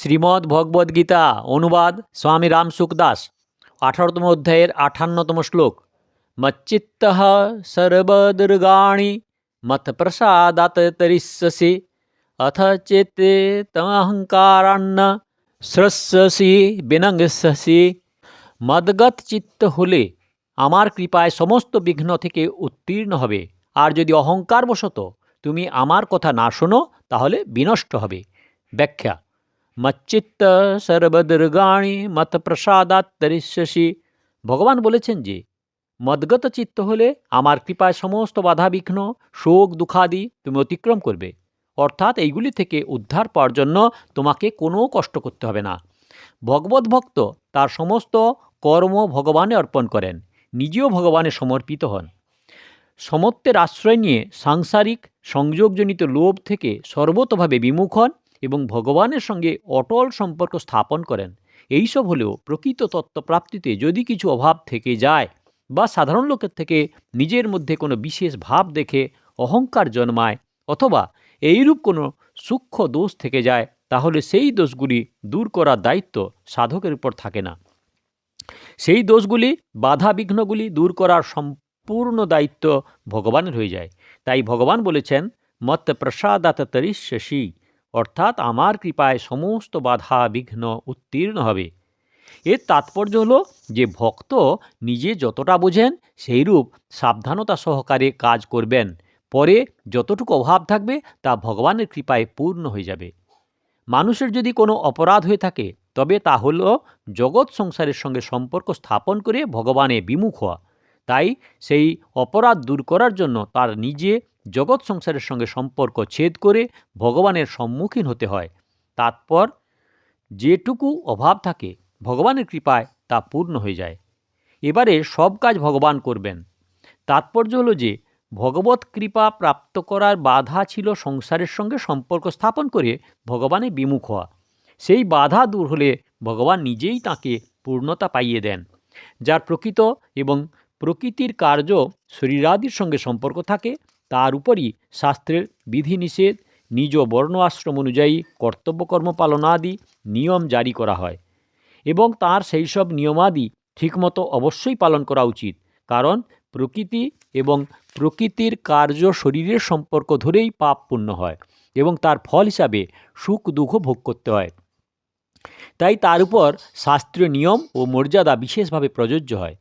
শ্রীমদ্ ভগবদ্গীতা অনুবাদ স্বামী রামসুখ দাস 18তম অধ্যায়ের 58তম শ্লোক। মচ্চিত্তঃ সর্বদুর্গাণি মৎপ্রসাদাৎ তরিষ্যসি অথ চেতে তমহংকারান্ন স্রস্যসি বিনঙ্গস্যসি। মদগত চিত্ত হলে আমার কৃপায় সমস্ত বিঘ্ন থেকে উত্তীর্ণ হবে, আর যদি অহংকারবশত তুমি আমার কথা না শোনো তাহলে বিনষ্ট হবে। ব্যাখ্যা: মচ্চিত্ত সর্বদুর্গাণি মত প্রসাদাৎ তরিষ্যসি। ভগবান বলেছেন যে মদগত চিত্ত হলে আমার কৃপায় সমস্ত বাধা বিঘ্ন, শোক দুঃখাদি তুমি অতিক্রম করবে, অর্থাৎ এইগুলি থেকে উদ্ধার পাওয়ার জন্য তোমাকে কোনো কষ্ট করতে হবে না। ভগবত ভক্ত তার সমস্ত কর্ম ভগবানে অর্পণ করেন, নিজেও ভগবানে সমর্পিত হন। সমত্বের আশ্রয় নিয়ে সাংসারিক সংযোগজনিত লোভ থেকে সর্বতভাবে বিমুখ হন এবং ভগবানের সঙ্গে অটল সম্পর্ক স্থাপন করেন। এইসব হলেও প্রকৃত তত্ত্বপ্রাপ্তিতে যদি কিছু অভাব থেকে যায় বা সাধারণ লোকের থেকে নিজের মধ্যে কোনো বিশেষ ভাব দেখে অহংকার জন্মায় অথবা এইরূপ কোনো সূক্ষ্ম দোষ থেকে যায়, তাহলে সেই দোষগুলি দূর করার দায়িত্ব সাধকের উপর থাকে না। সেই দোষগুলি, বাধা বিঘ্নগুলি দূর করার পূর্ণ দায়িত্ব ভগবানের হয়ে যায়। তাই ভগবান বলেছেন মত প্রসাদাৎ তরিষ্যসি, অর্থাৎ আমার কৃপায় সমস্ত বাধা বিঘ্ন উত্তীর্ণ হবে। এর তাৎপর্য হলো যে ভক্ত নিজে যতটা বোঝেন সেইরূপ সাবধানতা সহকারে কাজ করবেন, পরে যতটুকু অভাব থাকবে তা ভগবানের কৃপায় পূর্ণ হয়ে যাবে। মানুষের যদি কোনো অপরাধ হয়ে থাকে তবে তা হল জগৎ সংসারের সঙ্গে সম্পর্ক স্থাপন করে ভগবানে বিমুখ হওয়া। তাই সেই অপরাধ দূর করার জন্য তার নিজে জগৎ সংসারের সঙ্গে সম্পর্ক ছেদ করে ভগবানের সম্মুখীন হতে হয়। তারপর যেটুকু অভাব থাকে ভগবানের কৃপায় তা পূর্ণ হয়ে যায়। এবারে সব কাজ ভগবান করবেন। তাৎপর্য হলো যে ভগবত কৃপা প্রাপ্ত করার বাধা ছিল সংসারের সঙ্গে সম্পর্ক স্থাপন করে ভগবানে বিমুখ হওয়া। সেই বাধা দূর হলে ভগবান নিজেই তাকে পূর্ণতা পাইয়ে দেন। যার প্রকৃত এবং প্রকৃতির কার্য শরীরাদির সঙ্গে সম্পর্ক থাকে, তার উপরই শাস্ত্রের বিধিনিষেধ, নিজ বর্ণ আশ্রম অনুযায়ী কর্তব্যকর্ম পালনাদি নিয়ম জারি করা হয় এবং তার সেই সব নিয়মাদি ঠিকমতো অবশ্যই পালন করা উচিত। কারণ প্রকৃতি এবং প্রকৃতির কার্য শরীরের সম্পর্ক ধরেই পাপ পুণ্য হয় এবং তার ফল হিসাবে সুখ দুঃখ ভোগ করতে হয়। তাই তার উপর শাস্ত্রীয় নিয়ম ও মর্যাদা বিশেষভাবে প্রযোজ্য হয়।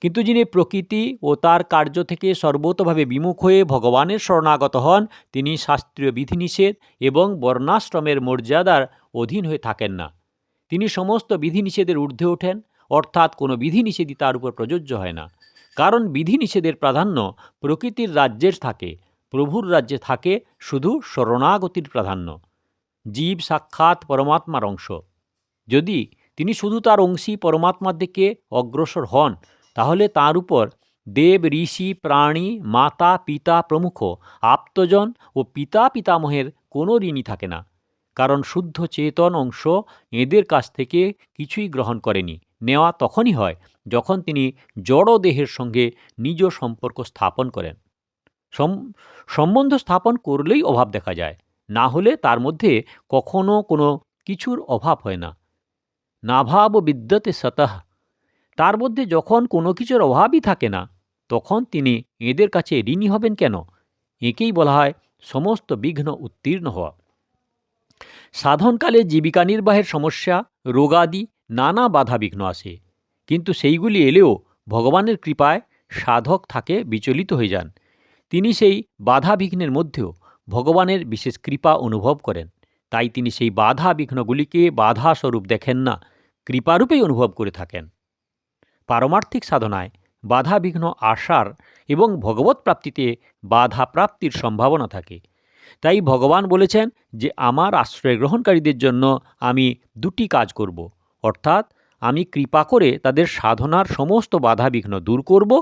কিন্তু যিনি প্রকৃতি ও তার কার্য থেকে সর্বতভাবে বিমুখ হয়ে ভগবানের শরণাগত হন, তিনি শাস্ত্রীয় বিধিনিষেধ এবং বর্ণাশ্রমের মর্যাদার অধীন হয়ে থাকেন না। তিনি সমস্ত বিধিনিষেধের ঊর্ধ্বে ওঠেন, অর্থাৎ কোনো বিধিনিষেধই তার উপর প্রযোজ্য হয় না। কারণ বিধিনিষেধের প্রাধান্য প্রকৃতির রাজ্যের থাকে, প্রভুর রাজ্যে থাকে শুধু শরণাগতির প্রাধান্য। জীব সাক্ষাৎ পরমাত্মার অংশ। যদি তিনি শুধু তার অংশী পরমাত্মার দিকে অগ্রসর হন, তাহলে তার উপর দেব ঋষি প্রাণী মাতা পিতা প্রমুখ আপ্তজন ও পিতা পিতামহের কোনো ঋণই থাকে না। কারণ শুদ্ধ চেতন অংশ এদের কাছ থেকে কিছুই গ্রহণ করেনি। নেওয়া তখনই হয় যখন তিনি জড় দেহের সঙ্গে নিজ সম্পর্ক স্থাপন করেন। সম্বন্ধ স্থাপন করলেই অভাব দেখা যায়, না হলে তার মধ্যে কখনো কোনো কিছুর অভাব হয় না। নাভাব বিদ্যতে সতঃ, তার মধ্যে যখন কোনো কিছুর অভাবই থাকে না, তখন তিনি এদের কাছে ঋণী হবেন কেন? একেই বলা হয় সমস্ত বিঘ্ন উত্তীর্ণ হওয়া। সাধনকালে জীবিকা নির্বাহের সমস্যা, রোগাদি নানা বাধা বিঘ্ন আসে, কিন্তু সেইগুলি এলেও ভগবানের কৃপায় সাধক থাকে বিচলিত হয়ে যান। তিনি সেই বাধা বিঘ্নের মধ্যেও ভগবানের বিশেষ কৃপা অনুভব করেন। তাই তিনি সেই বাধা বিঘ্নগুলিকে বাধা স্বরূপ দেখেন না, কৃপারূপেই অনুভব করে থাকেন। পারমার্থিক সাধনায় বাধা বিঘ্ন আসার এবং ভগবৎ প্রাপ্তিতে বাধা প্রাপ্তির সম্ভাবনা থাকে। তাই ভগবান বলেছেন যে আমার আশ্রয় গ্রহণকারীদের জন্য আমি দুটি কাজ করব, অর্থাৎ আমি কৃপা করে তাদের সাধনার সমস্ত বাধা বিঘ্ন দূর করব,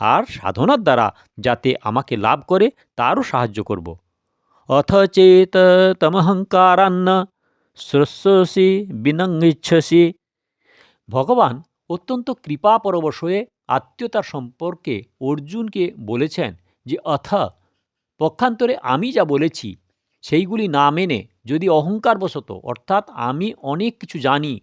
আর সাধনার দ্বারা যাতে আমাকে লাভ করে তারও সাহায্য করব। অথ চেত তমহংকারান্ন স্রস্যসি বিনঙ্গিচ্ছসি। ভগবান অত্যন্ত কৃপাপরবশ হয়ে আত্মীয়তার সম্পর্কে অর্জুনকে বলেছেন যে অথ, পক্ষান্তরে আমি যা বলেছি সেইগুলি না মেনে যদি অহংকারবশত, অর্থাৎ আমি অনেক কিছু জানি,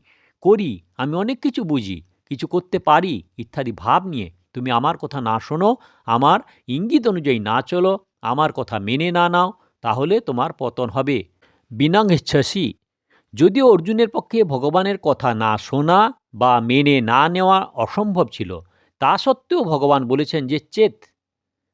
করি, আমি অনেক কিছু বুঝি, কিছু করতে পারি ইত্যাদি ভাব নিয়ে তুমি আমার কথা না শোনো, আমার ইঙ্গিত অনুযায়ী না চলো, আমার কথা মেনে না নাও, তাহলে তোমার পতন হবে। বিনাংচ্ছসি, যদিও অর্জুনের পক্ষে ভগবানের কথা না শোনা বা মেনে না নেওয়া অসম্ভব ছিল, তা সত্ত্বেও ভগবান বলেছেন যে চেত,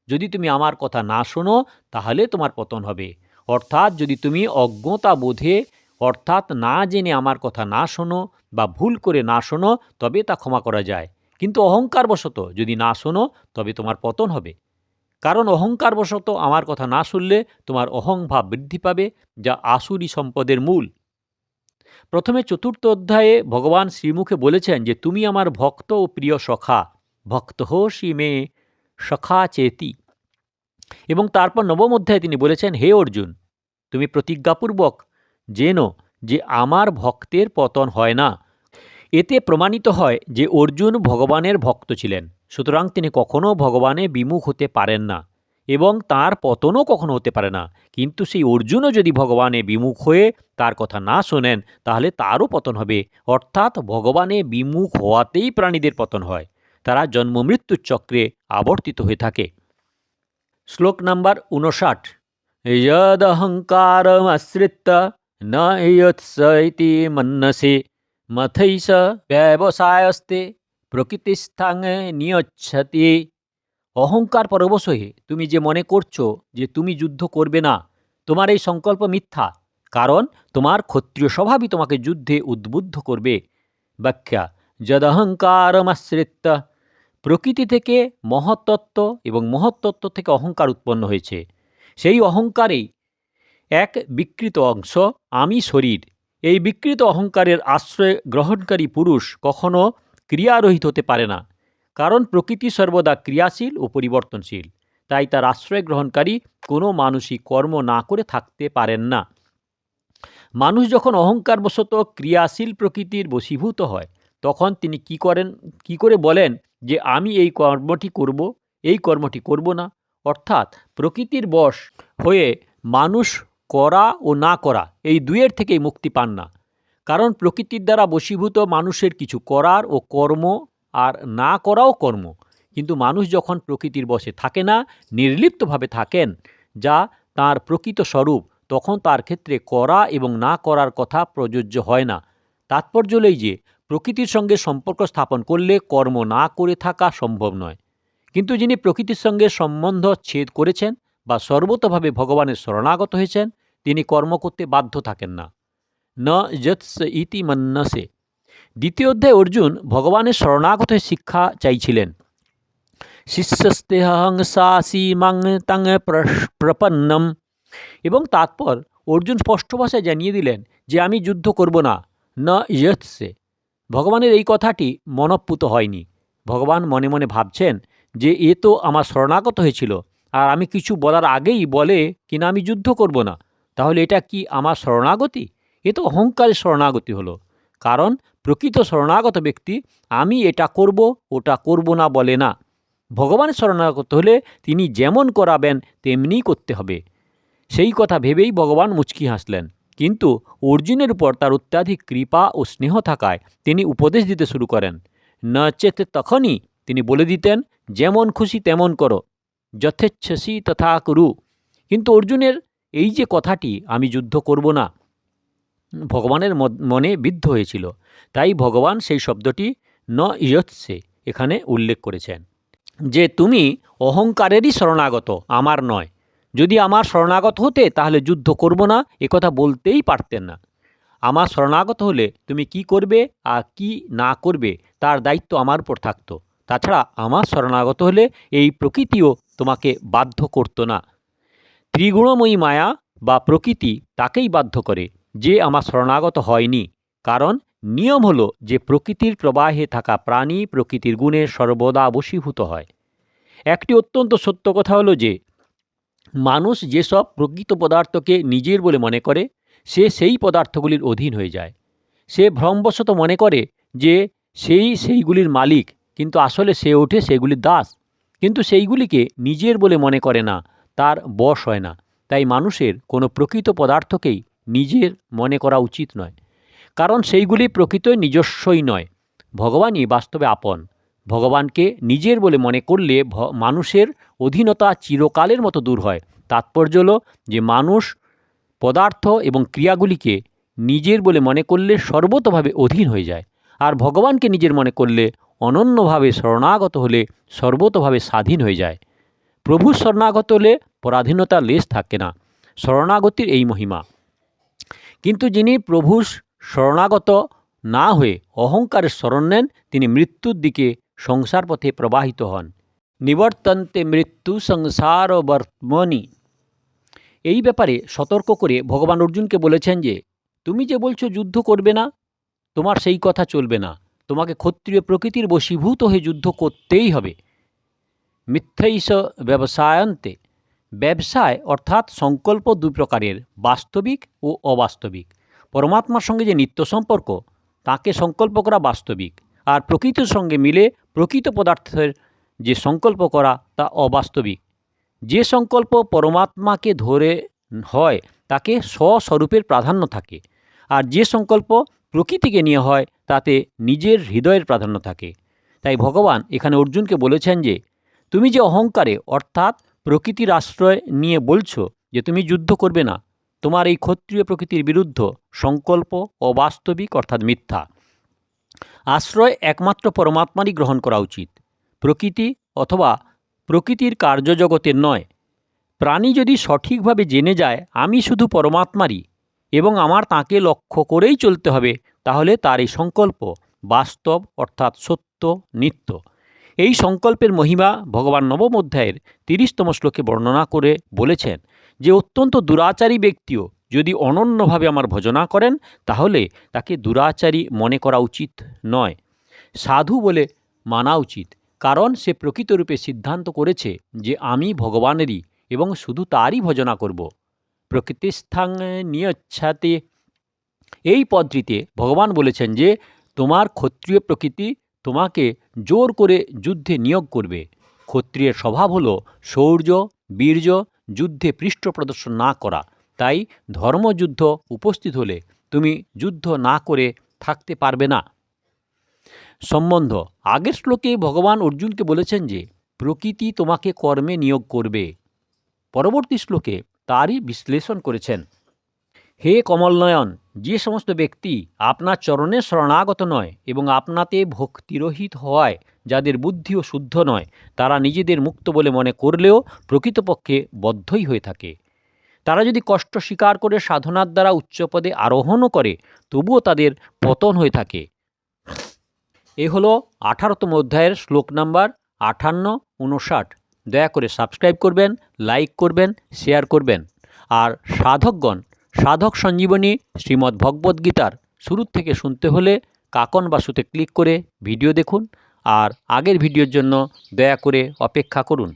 যদি তুমি আমার কথা না শোনো তাহলে তোমার পতন হবে। অর্থাৎ যদি তুমি অজ্ঞতা বোধে, অর্থাৎ না জেনে আমার কথা না শোনো বা ভুল করে না শোনো, তবে তা ক্ষমা করা যায়। কিন্তু অহংকারবশত যদি না শোনো তবে তোমার পতন হবে। কারণ অহংকারবশত আমার কথা না শুনলে তোমার অহংভাব বৃদ্ধি পাবে, যা আসুরি সম্পদের মূল। প্রথমে 4র্থ অধ্যায়ে ভগবান শ্রীমুখে বলেছেন যে তুমি আমার ভক্ত ও প্রিয় সখা, ভক্ত হোসি মে সখা চেতি। এবং তারপর 9ম অধ্যায়ে তিনি বলেছেন, হে অর্জুন, তুমি প্রতিজ্ঞাপূর্বক জেনো যে আমার ভক্তের পতন হয় না। এতে প্রমাণিত হয় যে অর্জুন ভগবানের ভক্ত ছিলেন, সুতরাং তিনি কখনও ভগবানে বিমুখ হতে পারেন না এবং তার পতনও কখনো হতে পারে না। কিন্তু সেই অর্জুনও যদি ভগবানে বিমুখ হয়ে তার কথা না শোনেন তাহলে তারও পতন হবে। অর্থাৎ ভগবানে বিমুখ হওয়াতেই প্রাণীদের পতন হয়, তারা জন্ম মৃত্যুর চক্রে আবর্তিত হয়ে থাকে। শ্লোক নাম্বার 59। यदहङ्कारमश्रित्य न यत्स इति मन्यसे मथैष ব্যবসায়স্তে প্রকৃতিস্থাং নিয়চ্ছতি। অহংকার পরবশ হয়ে তুমি যে মনে করছো যে তুমি যুদ্ধ করবে না, তোমার এই সংকল্প মিথ্যা, কারণ তোমার ক্ষত্রিয় স্বভাবই তোমাকে যুদ্ধে উদ্বুদ্ধ করবে। ব্যাখ্যা: যদহংকারমাশ্রিত্য, প্রকৃতি থেকে মহত্তত্ত্ব এবং মহত্তত্ত্ব থেকে অহংকার উৎপন্ন হয়েছে। সেই অহংকারেই এক বিকৃত অংশ আমি শরীর। এই বিকৃত অহংকারের আশ্রয় গ্রহণকারী পুরুষ কখনো ক্রিয়ারহিত হতে পারে না, কারণ প্রকৃতি সর্বদা ক্রিয়াশীল ও পরিবর্তনশীল। তাই তার আশ্রয় গ্রহণকারী কোনো মানুষই কর্ম না করে থাকতে পারেন না। মানুষ যখন অহংকারবশত ক্রিয়াশীল প্রকৃতির বশীভূত হয়, তখন তিনি কি করে বলেন যে আমি এই কর্মটি করব, এই কর্মটি করব না। অর্থাৎ প্রকৃতির বশ হয়ে মানুষ করা ও না করা এই দুয়ের থেকেই মুক্তি পান না। কারণ প্রকৃতির দ্বারা বশীভূত মানুষের কিছু করার ও কর্ম, আর না করাও কর্ম। কিন্তু মানুষ যখন প্রকৃতির বশে থাকে না, নির্লিপ্তভাবে থাকেন, যা তার প্রকৃত স্বরূপ, তখন তার ক্ষেত্রে করা এবং না করার কথা প্রযোজ্য হয় না। তাৎপর্য হলেই যে প্রকৃতির সঙ্গে সম্পর্ক স্থাপন করলে কর্ম না করে থাকা সম্ভব নয়। কিন্তু যিনি প্রকৃতির সঙ্গে সম্বন্ধ ছেদ করেছেন বা সর্বতভাবে ভগবানের শরণাগত হয়েছেন, তিনি কর্ম করতে বাধ্য থাকেন না। ন যৎস ইতি মন্যসে। দ্বিতীয় অধ্যায়ে অর্জুন ভগবানের শরণাগত হয়ে শিক্ষা চাইছিলেন। শিষ্যস্তেহং সাসি মাং তাং প্রপন্নম। এবং তারপর অর্জুন স্পষ্ট ভাষায় জানিয়ে দিলেন যে আমি যুদ্ধ করব না। ন যৎসে। ভগবানের এই কথাটি মনঃপূত হয়নি। ভগবান মনে মনে ভাবছেন যে এ তো আমার শরণাগত হয়েছিল, আর আমি কিছু বলার আগেই বলে কিনা আমি যুদ্ধ করব না, তাহলে এটা কি আমার শরণাগতি? এ তো অহংকারের শরণাগতি হলো। কারণ প্রকৃত শরণাগত ব্যক্তি আমি এটা করব ওটা করব না বলে না। ভগবানের শরণাগত হলে তিনি যেমন করাবেন তেমনিই করতে হবে। সেই কথা ভেবেই ভগবান মুচকি হাসলেন। কিন্তু অর্জুনের উপর তার অত্যাধিক কৃপা ও স্নেহ থাকায় তিনি উপদেশ দিতে শুরু করেন। নচেত তখনই তিনি বলে দিতেন, যেমন খুশি তেমন করো, যথেচ্ছসি তথা কুরু। কিন্তু অর্জুনের এই যে কথাটি আমি যুদ্ধ করব না, ভগবানের মনে বিদ্ধ হয়েছিল। তাই ভগবান সেই শব্দটি ন ইয়ৎসে এখানে উল্লেখ করেছেন, যে তুমি অহংকারেরই শরণাগত, আমার নয়। যদি আমার শরণাগত হতে তাহলে যুদ্ধ করব না একথা বলতেই পারতেন না। আমার শরণাগত হলে তুমি কি করবে আর কি না করবে তার দায়িত্ব আমার উপর থাকতো। তাছাড়া আমার শরণাগত হলে এই প্রকৃতিও তোমাকে বাধ্য করতো না। ত্রিগুণময়ী মায়া বা প্রকৃতি তাকেই বাধ্য করে যে আমার শরণাগত হয়নি। কারণ নিয়ম হলো যে প্রকৃতির প্রবাহে থাকা প্রাণী প্রকৃতির গুণে সর্বদা বশীভূত হয়। একটি অত্যন্ত সত্য কথা হলো যে মানুষ যেসব প্রকৃত পদার্থকে নিজের বলে মনে করে, সে সেই পদার্থগুলির অধীন হয়ে যায়। সে ভ্রমবশত মনে করে যে সেইগুলির মালিক, কিন্তু আসলে সে ওঠে সেগুলির দাস। কিন্তু সেইগুলিকে নিজের বলে মনে করে না, তার বশ হয় না। তাই মানুষের কোনো প্রকৃত পদার্থকেই নিজের মনে করা উচিত নয়, কারণ সেইগুলি প্রকৃতই নিজস্বই নয়, ভগবানই বাস্তবে আপন। ভগবানকে নিজের বলে মনে করলে মানুষের অধীনতা চিরকালের মতো দূর হয়। তাৎপর্য হল যে মানুষ পদার্থ এবং ক্রিয়াগুলিকে নিজের বলে মনে করলে সর্বতোভাবে অধীন হয়ে যায়, আর ভগবানকে নিজের মনে করলে অনন্যভাবে শরণাগত হলে সর্বতোভাবে স্বাধীন হয়ে যায়। প্রভু শরণাগত হলে পরাধীনতার লেশ থাকে না। শরণাগতির এই মহিমা। কিন্তু যিনি প্রভু শরণাগত না হয়ে অহংকারের শরণ নেন, তিনি মৃত্যুর দিকে সংসার পথে প্রবাহিত হন। নিবর্তন্তে মৃত্যু সংসার বর্তমনি। এই ব্যাপারে সতর্ক করে ভগবান অর্জুনকে বলেছেন যে তুমি যে বলছো যুদ্ধ করবে না, তোমার সেই কথা চলবে না। তোমাকে ক্ষত্রিয় প্রকৃতির বশীভূত হয়ে যুদ্ধ করতেই হবে। মিথ্যৈষ ব্যবসায়ন্তে। ব্যবসায় অর্থাৎ সংকল্প দুই প্রকারের, বাস্তবিক ও অবাস্তবিক। পরমাত্মার সঙ্গে যে নিত্য সম্পর্ক, তাকে সংকল্প করা বাস্তবিক, আর প্রকৃতির সঙ্গে মিলে প্রকৃত পদার্থের যে সংকল্প করা তা অবাস্তবিক। যে সংকল্প পরমাত্মাকে ধরে হয় তাকে স্বস্বরূপের প্রাধান্য থাকে, আর যে সংকল্প প্রকৃতিকে নিয়ে হয় তাতে নিজের হৃদয়ের প্রাধান্য থাকে। তাই ভগবান এখানে অর্জুনকে বলেছেন যে তুমি যে অহংকারে অর্থাৎ প্রকৃতির আশ্রয় নিয়ে বলছো যে তুমি যুদ্ধ করবে না, তোমার এই ক্ষত্রিয় প্রকৃতির বিরুদ্ধ সংকল্প অবাস্তবিক অর্থাৎ মিথ্যা। আশ্রয় একমাত্র পরমাত্মারই গ্রহণ করা উচিত, প্রকৃতি অথবা প্রকৃতির কার্যজগতের নয়। প্রাণী যদি সঠিকভাবে জেনে যায় আমি শুধু পরমাত্মারই এবং আমার তাকে লক্ষ্য করেই চলতে হবে, তাহলে তার এই সংকল্প বাস্তব অর্থাৎ সত্য, নিত্য। এই সংকল্পের মহিমা ভগবান নবম অধ্যায়ের 30তম শ্লোকে বর্ণনা করে বলেছেন যে অত্যন্ত দুরাচারী ব্যক্তিও যদি অনন্যভাবে আমার ভজনা করেন তাহলে তাকে দুরাচারী মনে করা উচিত নয়, সাধু বলে মানা উচিত, কারণ সে প্রকৃতরূপে সিদ্ধান্ত করেছে যে আমি ভগবানেরই এবং শুধু তারই ভজনা করব। প্রকৃতিস্থাং নিয়চ্ছাতে। এই পদটিতে ভগবান বলেছেন যে তোমার ক্ষত্রিয় প্রকৃতি তোমাকে জোর করে যুদ্ধে নিয়োগ করবে। ক্ষত্রিয়ের স্বভাব হলো শৌর্য, বীর্য, যুদ্ধে পৃষ্ঠ প্রদর্শন না করা। তাই ধর্মযুদ্ধ উপস্থিত হলে তুমি যুদ্ধ না করে থাকতে পারবে না। সম্বন্ধ। আগের শ্লোকে ভগবান অর্জুনকে বলেছেন যে প্রকৃতি তোমাকে কর্মে নিয়োগ করবে। পরবর্তী শ্লোকে তারই বিশ্লেষণ করেছেন। হে কমলনয়ন, যে সমস্ত ব্যক্তি আপনার চরণে শরণাগত নয় এবং আপনাতে ভক্তিরহিত হওয়ায় যাদের বুদ্ধিও শুদ্ধ নয়, তারা নিজেদের মুক্ত বলে মনে করলেও প্রকৃতপক্ষে বদ্ধই হয়ে থাকে। তারা যদি কষ্ট স্বীকার করে সাধনার দ্বারা উচ্চপদে আরোহণও করে, তবুও তাদের পতন হয়ে থাকে। এ হলো 18তম অধ্যায়ের শ্লোক নাম্বার 58-59। দয়া করে সাবস্ক্রাইব করবেন, লাইক করবেন, শেয়ার করবেন। আর সাধকগণ সাধক সঞ্জীবনী শ্রীমদ্ ভগবদ্গীতার শুরু থেকে শুনতে হলে কাকন বাসুতে ক্লিক করে ভিডিও দেখুন, আর আগের ভিডিওর জন্য দয়া করে অপেক্ষা করুন।